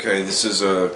Okay, this is a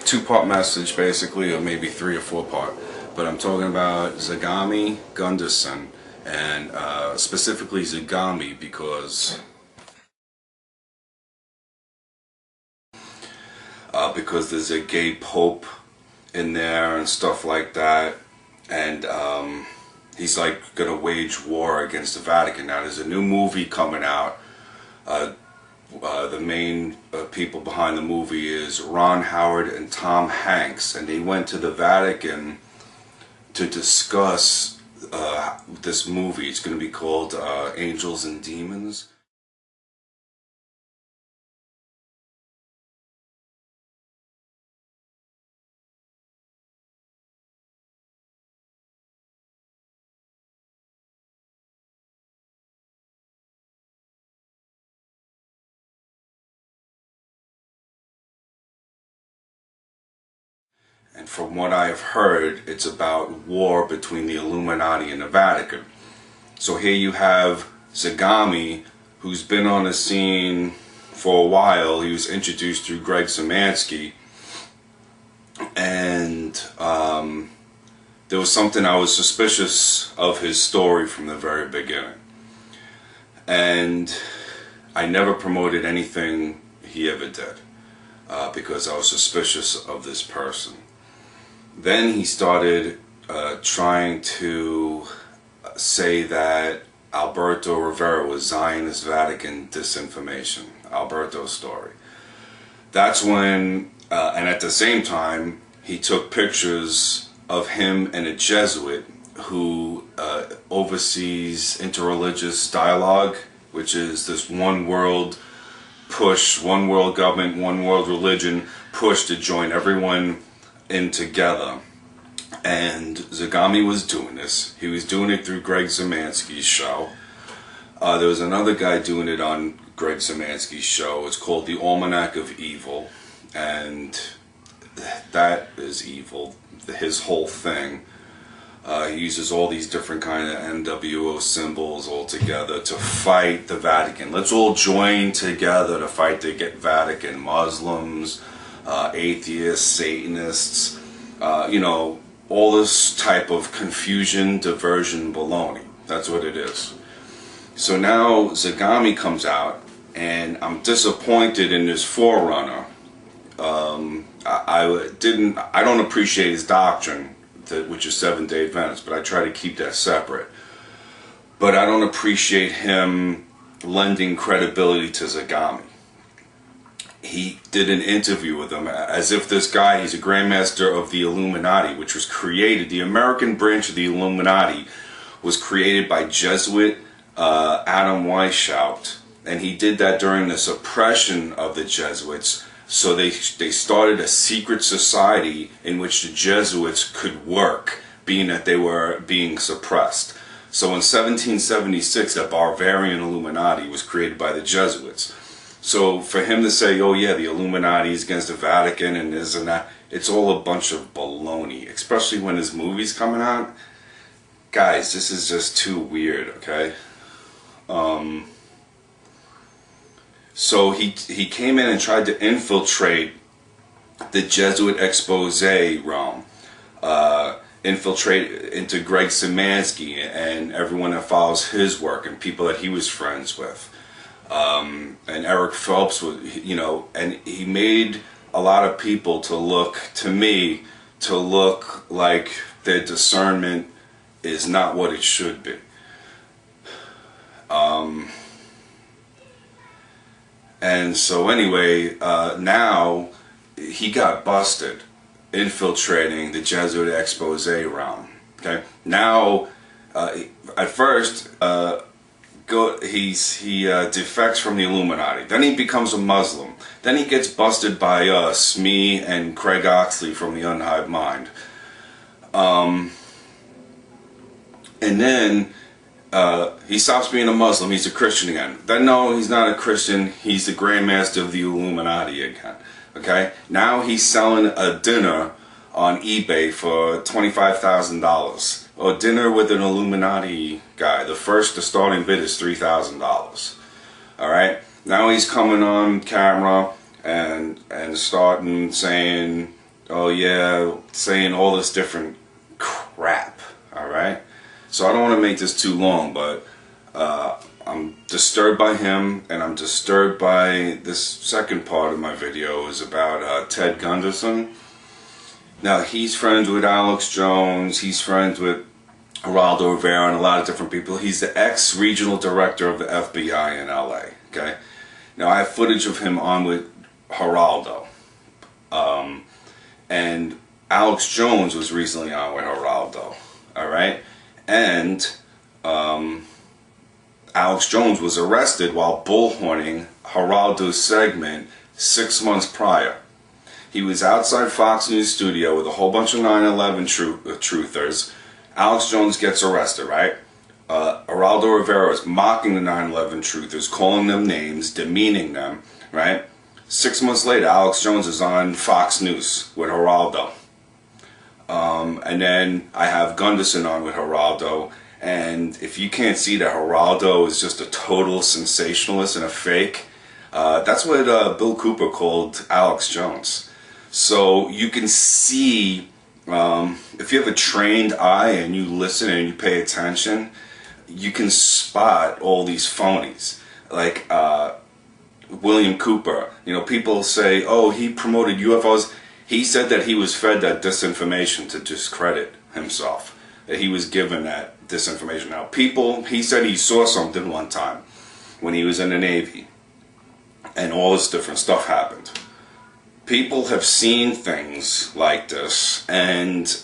two-part message basically, or maybe three or four-part. But I'm talking about Zagami Gunderson, and specifically Zagami because there's a gay pope in there and stuff like that, and he's like gonna wage war against the Vatican. Now there's a new movie coming out. The main people behind the movie is Ron Howard and Tom Hanks, and they went to the Vatican to discuss this movie. It's going to be called Angels and Demons. And from what I have heard, it's about war between the Illuminati and the Vatican. So here you have Zagami, who's been on the scene for a while. He was introduced through Greg Szymanski. And there was something I was suspicious of his story from the very beginning. And I never promoted anything he ever did because I was suspicious of this person. Then he started trying to say that Alberto Rivera was Zionist Vatican disinformation. Alberto's story. That's when, and at the same time, he took pictures of him and a Jesuit who oversees interreligious dialogue, which is this one world push, one world government, one world religion push to join everyone in together. And Zagami was doing this. He was doing it through Greg Szymanski's show. There was another guy doing it on Greg Szymanski's show. It's called The Almanac of Evil, and that is evil. His whole thing. He uses all these different kind of NWO symbols all together to fight the Vatican. Let's all join together to fight the Vatican. Muslims, atheists, Satanists, you know, all this type of confusion, diversion, baloney. That's what it is. So now Zagami comes out, and I'm disappointed in this forerunner. I don't appreciate his doctrine, which is Seventh-day Adventist, but I try to keep that separate. But I don't appreciate him lending credibility to Zagami. He did an interview with him as if this guy, he's a Grandmaster of the Illuminati, which was created, the American branch of the Illuminati was created by Jesuit Adam Weishaupt, and he did that during the suppression of the Jesuits. So they started a secret society in which the Jesuits could work, being that they were being suppressed. So in 1776, the Bavarian Illuminati was created by the Jesuits. So for him to say, oh yeah, the Illuminati is against the Vatican and this and that, it's all a bunch of baloney, especially when his movie's coming out. Guys, this is just too weird, okay? So he came in and tried to infiltrate the Jesuit expose realm, infiltrate into Greg Szymanski and everyone that follows his work and people that he was friends with. And Eric Phelps was, you know, and he made a lot of people to look, to me, to look like their discernment is not what it should be. And so anyway, now he got busted infiltrating the Jesuit expose realm. Okay, now at first he defects from the Illuminati. Then he becomes a Muslim. Then he gets busted by us, me and Craig Oxley from the Unhived Mind. And then he stops being a Muslim. He's a Christian again. Then no, he's not a Christian. He's the Grandmaster of the Illuminati again. Okay. Now he's selling a dinner on eBay for $25,000. A dinner with an Illuminati guy. The starting bid is $3,000. All right. Now he's coming on camera and starting saying, oh yeah, saying all this different crap. All right. So I don't want to make this too long, but I'm disturbed by him, and I'm disturbed by this second part of my video is about Ted Gunderson. Now, he's friends with Alex Jones, he's friends with Geraldo Rivera and a lot of different people. He's the ex-regional director of the FBI in LA, okay? Now, I have footage of him on with Geraldo. And Alex Jones was recently on with Geraldo, alright? And Alex Jones was arrested while bullhorning Geraldo's segment 6 months prior. He was outside Fox News studio with a whole bunch of 9/11 truthers. Alex Jones gets arrested, right? Geraldo Rivera is mocking the 9/11 truthers, calling them names, demeaning them, right? 6 months later, Alex Jones is on Fox News with Geraldo. And then I have Gunderson on with Geraldo. And if you can't see that Geraldo is just a total sensationalist and a fake, that's what Bill Cooper called Alex Jones. So you can see, if you have a trained eye and you listen and you pay attention, you can spot all these phonies. Like William Cooper, you know, people say, oh, he promoted UFOs. He said that he was fed that disinformation to discredit himself, that he was given that disinformation. Now, he said he saw something one time when he was in the Navy, and all this different stuff happened. People have seen things like this, and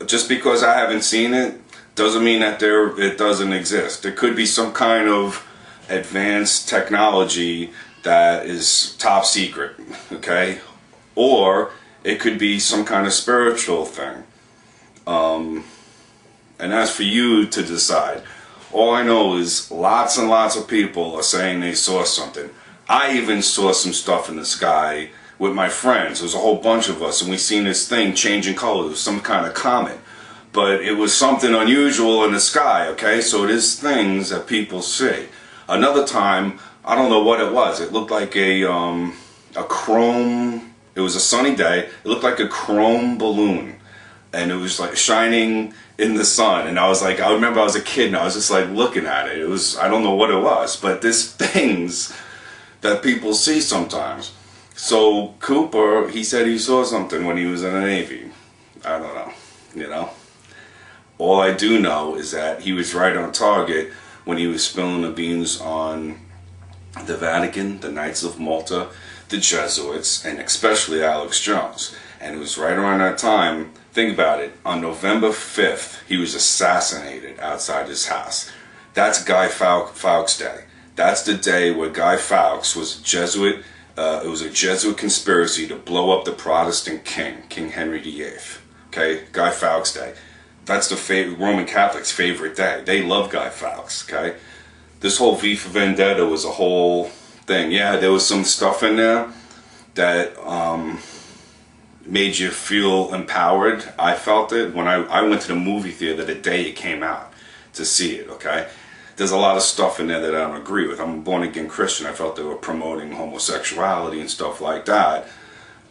just because I haven't seen it doesn't mean that it doesn't exist. There could be some kind of advanced technology that is top secret, okay? Or it could be some kind of spiritual thing. And that's for you to decide. All I know is lots and lots of people are saying they saw something. I even saw some stuff in the sky with my friends. There was a whole bunch of us, and we seen this thing changing color. It was some kind of comet. But it was something unusual in the sky, okay? So it is things that people see. Another time, I don't know what it was. It looked like a chrome, it was a sunny day. It looked like a chrome balloon. And it was like shining in the sun. And I was like, I remember I was a kid and I was just like looking at it. It was, I don't know what it was, but there's things that people see sometimes. So Cooper, he said he saw something when he was in the Navy. I don't know, you know. All I do know is that he was right on target when he was spilling the beans on the Vatican, the Knights of Malta, the Jesuits, and especially Alex Jones. And it was right around that time, think about it, on November 5th, he was assassinated outside his house. That's Guy Fawkes Day. That's the day where Guy Fawkes was a Jesuit. It was a Jesuit conspiracy to blow up the Protestant king, King Henry VIII. Okay, Guy Fawkes Day. That's the Roman Catholics' favorite day. They love Guy Fawkes, okay? This whole V for Vendetta was a whole thing. Yeah, there was some stuff in there that made you feel empowered. I felt it when I went to the movie theater the day it came out to see it, okay? There's a lot of stuff in there that I don't agree with. I'm a born-again Christian. I felt they were promoting homosexuality and stuff like that.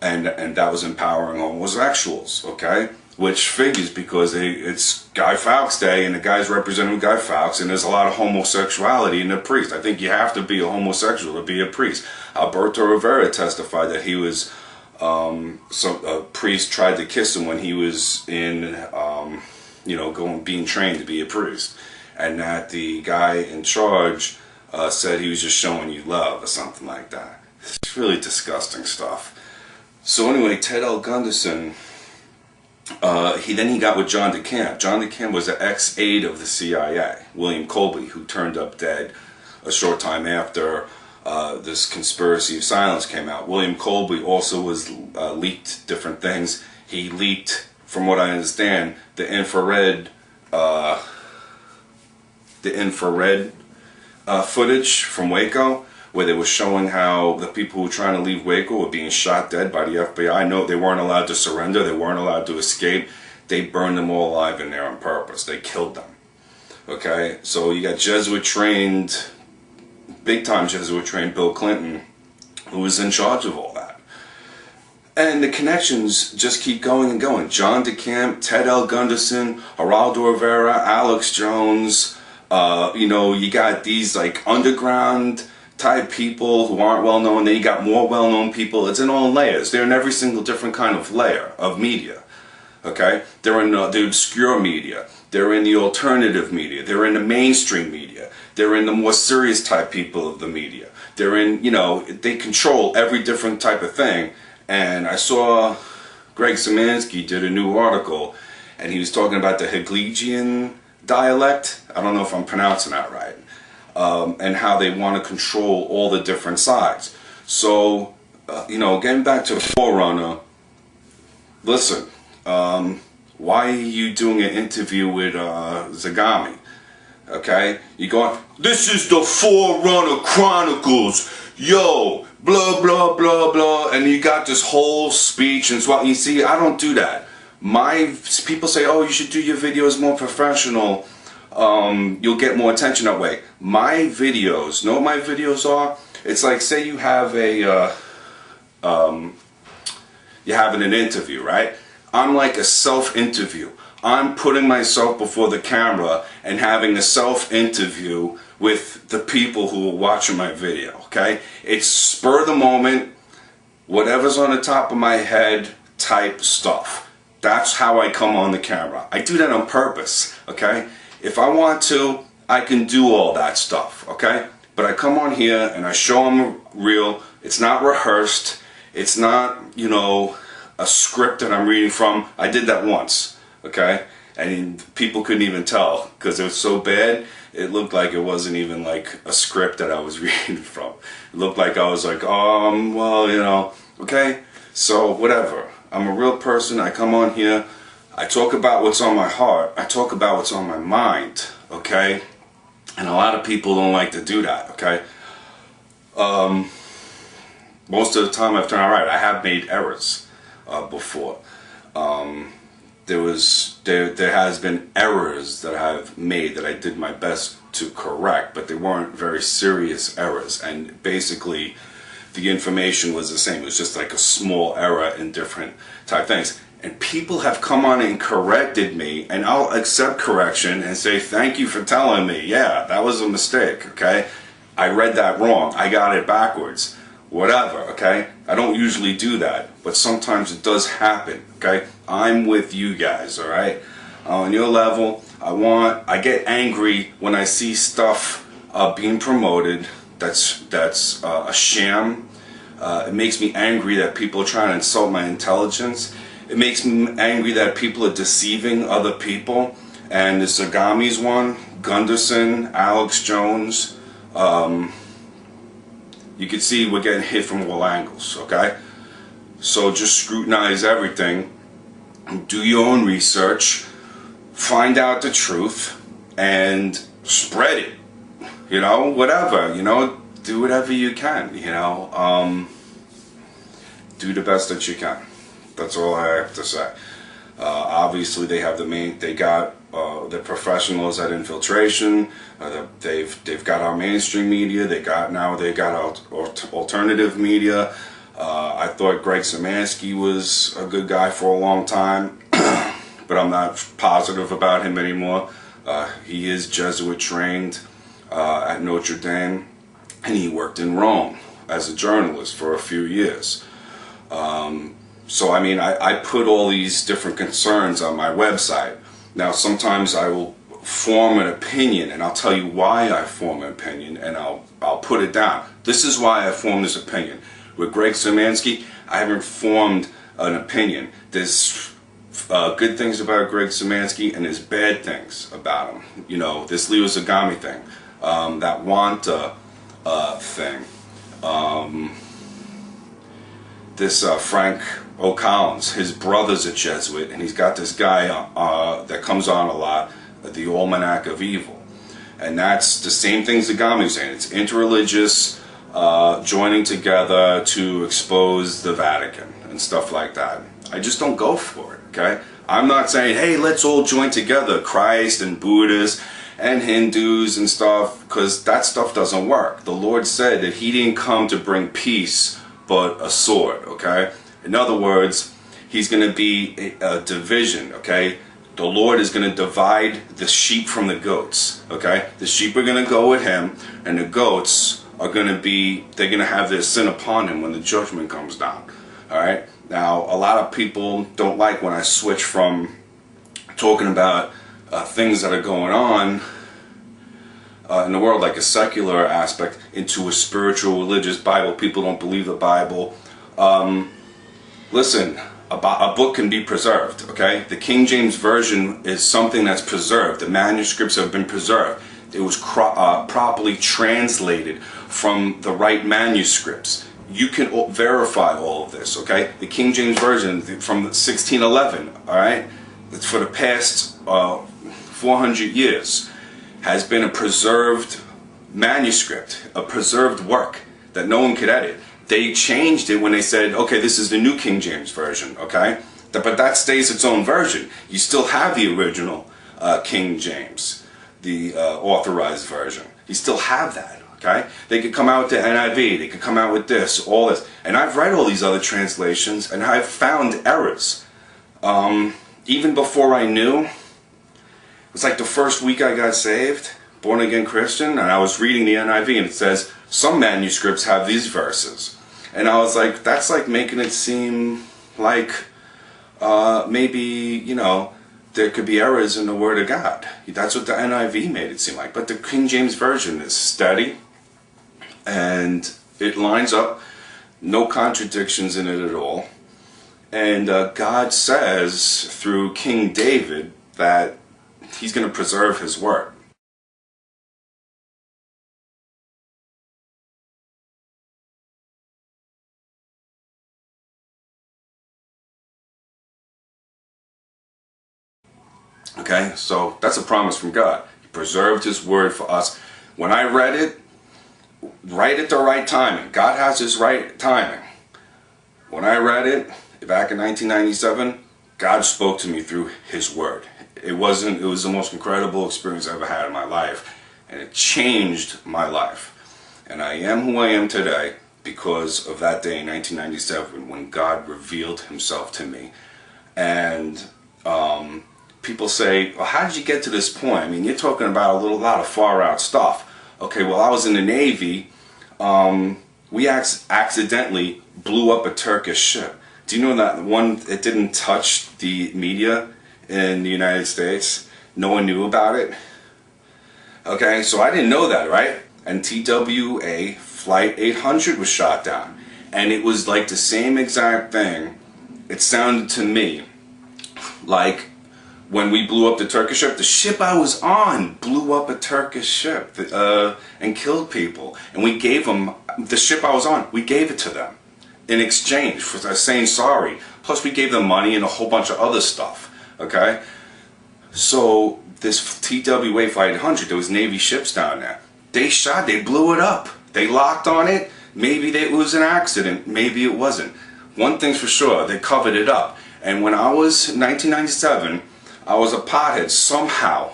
And that was empowering homosexuals, okay? Which figures because it's Guy Fawkes Day and the guy's representing Guy Fawkes, and there's a lot of homosexuality in the priest. I think you have to be a homosexual to be a priest. Alberto Rivera testified that he was, a priest tried to kiss him when he was in, being trained to be a priest. And that the guy in charge said he was just showing you love or something like that. It's really disgusting stuff. So anyway, Ted L. Gunderson, he got with John DeCamp. John DeCamp was an ex-aide of the CIA, William Colby, who turned up dead a short time after this conspiracy of silence came out. William Colby also was leaked different things. He leaked, from what I understand, the infrared footage from Waco, where they were showing how the people who were trying to leave Waco were being shot dead by the FBI. No, they weren't allowed to surrender. They weren't allowed to escape. They burned them all alive in there on purpose. They killed them. Okay, so you got Jesuit trained, big time Jesuit trained Bill Clinton, who was in charge of all that. And the connections just keep going and going. John DeCamp, Ted L. Gunderson, Geraldo Rivera, Alex Jones. You know, you got these like underground type people who aren't well known. Then you got more well known people. It's in all layers. They're in every single different kind of layer of media. Okay? They're in the obscure media. They're in the alternative media. They're in the mainstream media. They're in the more serious type people of the media. They're in, you know, they control every different type of thing. And I saw Greg Szymanski did a new article, and he was talking about the Hegelian dialect. I don't know if I'm pronouncing that right. And how they want to control all the different sides. So, you know, getting back to the Forerunner, listen, why are you doing an interview with Zagami? Okay? You're going, this is the Forerunner Chronicles, yo, blah, blah, blah, blah, and you got this whole speech and so on. You see, I don't do that. People say, oh, you should do your videos more professional. You'll get more attention that way. My videos, know what my videos are? It's like, say you have you're having an interview, right? I'm like a self-interview. I'm putting myself before the camera and having a self-interview with the people who are watching my video, okay? It's spur of the moment, whatever's on the top of my head type stuff. That's how I come on the camera. I do that on purpose, okay? If I want to, I can do all that stuff, okay? But I come on here and I show them real. It's not rehearsed. It's not, you know, a script that I'm reading from. I did that once, okay? And people couldn't even tell because it was so bad. It looked like it wasn't even like a script that I was reading from. It looked like I was like, well, you know, okay? So whatever. I'm a real person. I come on here. I talk about what's on my heart. I talk about what's on my mind, okay? And a lot of people don't like to do that, okay? Most of the time I've done all right. I have made errors before. There has been errors that I've made that I did my best to correct, but they weren't very serious errors. And basically, the information was the same. It was just like a small error in different type things. And people have come on and corrected me, and I'll accept correction and say, thank you for telling me. Yeah, that was a mistake, okay? I read that wrong. I got it backwards. Whatever, okay? I don't usually do that, but sometimes it does happen, okay? I'm with you guys, all right? On your level, I get angry when I see stuff being promoted that's a sham. It makes me angry that people are trying to insult my intelligence. It makes me angry that people are deceiving other people. And the Zagami's one, Gunderson, Alex Jones, you can see we're getting hit from all angles, okay? So just scrutinize everything, do your own research, find out the truth, and spread it. You know, whatever, you know, do whatever you can, you know. Do the best that you can. That's all I have to say. Obviously, they have they got the professionals at infiltration. They've got our mainstream media. They got alternative media. I thought Greg Szymanski was a good guy for a long time, but I'm not positive about him anymore. He is Jesuit trained at Notre Dame, and he worked in Rome as a journalist for a few years. So I mean, I put all these different concerns on my website. Now sometimes I will form an opinion, and I'll tell you why I form an opinion, and I'll put it down. This is why I formed this opinion. With Greg Szymanski, I haven't formed an opinion. There's good things about Greg Szymanski, and there's bad things about him. You know, this Leo Zagami thing, that Wanta thing, this Frank O'Collins, his brother's a Jesuit, and he's got this guy that comes on a lot, the Almanac of Evil. And that's the same thing Zagami's saying. It's interreligious, joining together to expose the Vatican and stuff like that. I just don't go for it, okay? I'm not saying, hey, let's all join together, Christ and Buddhists and Hindus and stuff, because that stuff doesn't work. The Lord said that He didn't come to bring peace, but a sword, okay? In other words, he's going to be a division, okay? The Lord is going to divide the sheep from the goats, okay? The sheep are going to go with him, and the goats are going to be, they're going to have their sin upon him when the judgment comes down, all right? Now, a lot of people don't like when I switch from talking about things that are going on in the world, like a secular aspect, into a spiritual, religious Bible. People don't believe the Bible. Listen, a book can be preserved, okay? The King James Version is something that's preserved. The manuscripts have been preserved. It was properly translated from the right manuscripts. You can verify all of this, okay? The King James Version from 1611, all right? For the past 400 years has been a preserved manuscript, a preserved work that no one could edit. They changed it when they said, okay, this is the new King James Version, okay? But that stays its own version. You still have the original King James, the authorized version. You still have that, okay? They could come out with the NIV, they could come out with this, all this. And I've read all these other translations, and I've found errors. Even before I knew, it was like the first week I got saved, born again Christian, and I was reading the NIV, and it says, some manuscripts have these verses. And I was like, that's like making it seem like maybe, you know, there could be errors in the Word of God. That's what the NIV made it seem like. But the King James Version is steady, and it lines up, no contradictions in it at all. And God says through King David that he's going to preserve his word. Okay, so that's a promise from God. He preserved his word for us. When I read it, right at the right timing. God has his right timing. When I read it back in 1997, God spoke to me through his word. It was the most incredible experience I ever had in my life, and it changed my life. And I am who I am today because of that day in 1997 when God revealed himself to me. And people say, well, how did you get to this point? I mean, you're talking about a lot of far out stuff. Okay, well, I was in the Navy. We accidentally blew up a Turkish ship. Do you know that it didn't touch the media in the United States? No one knew about it. Okay, so I didn't know that, right? And TWA Flight 800 was shot down. And it was like the same exact thing. It sounded to me like when we blew up the Turkish ship, the ship I was on blew up a Turkish ship and killed people. And we gave them, the ship I was on, we gave it to them in exchange for saying sorry. Plus we gave them money and a whole bunch of other stuff, okay? So this TWA Flight 800, there was Navy ships down there. They blew it up. They locked on it. Maybe it was an accident. Maybe it wasn't. One thing's for sure, they covered it up. And when I was 1997, I was a pothead. Somehow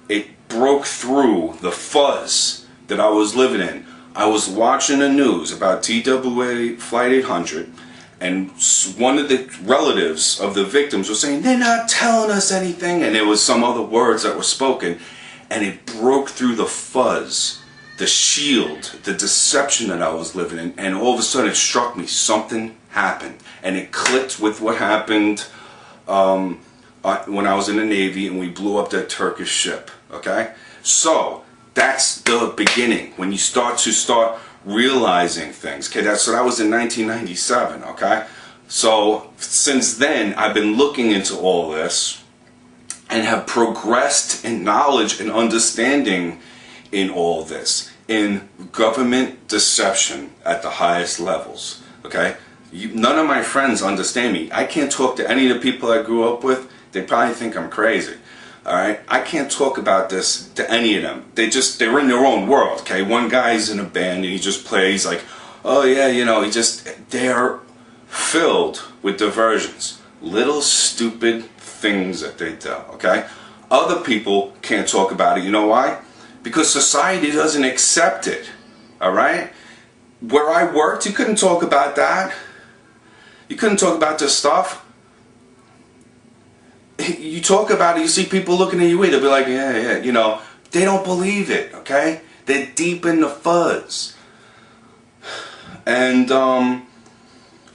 it broke through the fuzz that I was living in. I was watching the news about TWA Flight 800, and one of the relatives of the victims was saying, they're not telling us anything, and there was some other words that were spoken, and it broke through the fuzz, the shield, the deception that I was living in, and all of a sudden it struck me, something happened, and it clicked with what happened when I was in the Navy and we blew up that Turkish ship, okay? So, that's the beginning, when you start realizing things, okay? So that was in 1997, okay? So, since then, I've been looking into all this and have progressed in knowledge and understanding in all this, in government deception at the highest levels, okay? None of my friends understand me. I can't talk to any of the people I grew up with. They probably think I'm crazy. Alright? I can't talk about this to any of them. They're in their own world, okay? One guy's in a band and he just plays like, oh yeah, you know, they're filled with diversions. Little stupid things that they do, okay? Other people can't talk about it. You know why? Because society doesn't accept it. Alright? Where I worked, you couldn't talk about that. You couldn't talk about this stuff. You talk about it, you see people looking at you weird. They'll be like, yeah, yeah, you know. They don't believe it, okay? They're deep in the fuzz. And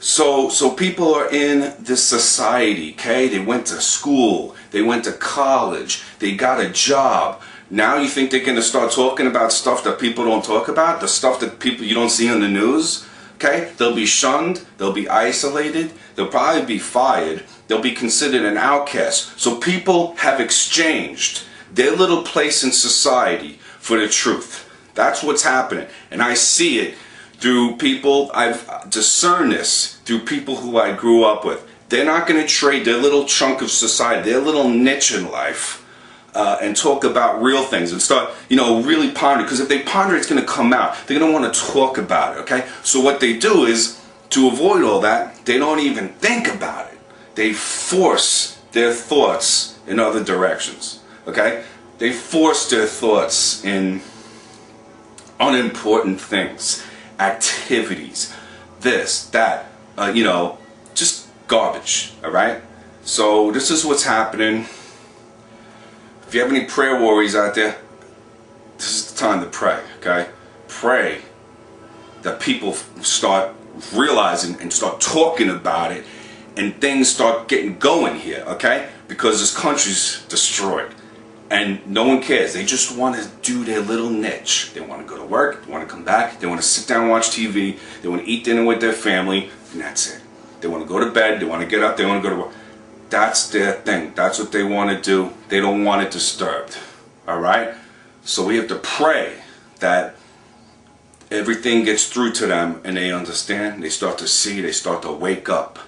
so people are in this society, okay? They went to school, they went to college, they got a job. Now you think they're going to start talking about stuff that people don't talk about? The stuff that you don't see on the news? Okay? They'll be shunned, they'll be isolated, they'll probably be fired, they'll be considered an outcast. So people have exchanged their little place in society for the truth. That's what's happening. And I see it through people, I've discerned this through people who I grew up with. They're not going to trade their little chunk of society, their little niche in life, and talk about real things and start, you know, really pondering. Because if they ponder, it's going to come out. They're going to want to talk about it, okay? So what they do is, to avoid all that, they don't even think about it. They force their thoughts in other directions, okay? They force their thoughts in unimportant things, activities, this, that, you know, just garbage, all right? So this is what's happening. If you have any prayer warriors out there, this is the time to pray, okay? Pray that people start realizing and start talking about it and things start getting going here, okay? Because this country's destroyed and no one cares. They just want to do their little niche. They want to go to work, they want to come back, they want to sit down and watch TV, they want to eat dinner with their family, and that's it. They want to go to bed, they want to get up, they want to go to work. That's their thing. That's what they want to do. They don't want it disturbed. Alright? So we have to pray that everything gets through to them and they understand, they start to see, they start to wake up.